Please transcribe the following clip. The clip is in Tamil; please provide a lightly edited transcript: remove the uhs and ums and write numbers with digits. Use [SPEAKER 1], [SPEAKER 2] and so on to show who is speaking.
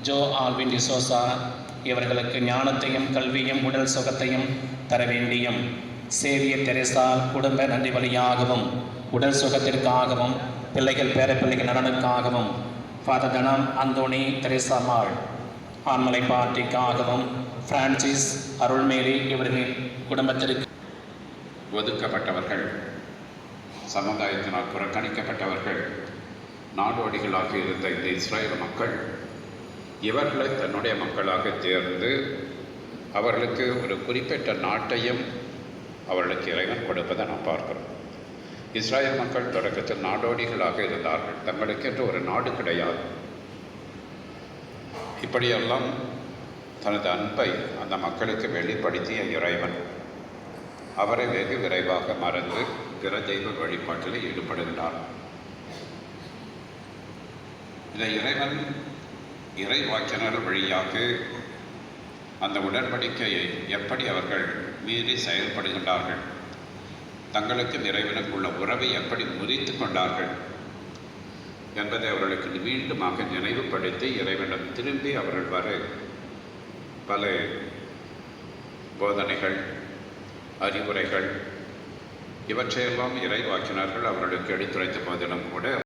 [SPEAKER 1] ஜோ ஆல்வின் டிசோசா இவர்களுக்கு ஞானத்தையும் கல்வியும் உடல் சுகத்தையும் தர வேண்டியும், சேவியர் தெரேசா குடும்ப நன்றி வழியாகவும் உடல் சுகத்திற்காகவும் பிள்ளைகள் பேரப்பிள்ளைகள் நலனுக்காகவும், ஃபாதர் தனம் அந்தோணி தெரேசா மாள் ஆண்மலை பாட்டிக்காகவும், பிரான்சிஸ் அருள்மேரி இவர்களின் குடும்பத்திற்கு
[SPEAKER 2] ஒதுக்கப்பட்டவர்கள், சமுதாயத்தினால் புறக்கணிக்கப்பட்டவர்கள், நாடோடிகளாக இருந்த இந்த இஸ்ரேல் மக்கள் இவர்களை தன்னுடைய மக்களாக தேர்ந்து அவர்களுக்கு ஒரு குறிப்பிட்ட நாட்டையும் அவர்களுக்கு இறைவன் கொடுப்பதை நாம் பார்க்கிறோம். இஸ்ரேல் மக்கள் தொடக்கத்தில் நாடோடிகளாக இருந்தார்கள். தங்களுக்கென்று ஒரு நாடு கிடையாது. இப்படியெல்லாம் தனது அன்பை அந்த மக்களுக்கு வெளிப்படுத்திய இறைவன் அவரை வெகு விரைவாக மறந்து பிற தெய்வ வழிபாட்டில் ஈடுபடுகிறார். இந்த இறைவன் இறைவாக்கினர் வழியாக அந்த உடன்படிக்கையை எப்படி அவர்கள் மீறி செயல்படுகின்றார்கள், தங்களுக்கு இறைவனுக்குள்ள உறவை எப்படி முறித்து கொண்டார்கள் என்பதை அவர்களுக்கு மீண்டுமாக நினைவுபடுத்தி இறைவனிடம் திரும்பி அவர்கள் வர பல போதனைகள், அறிவுரைகள் இவற்றையெல்லாம் இறைவாக்கினர்கள் அவர்களுக்கு எடுத்துரைத்த போதிலும் கூட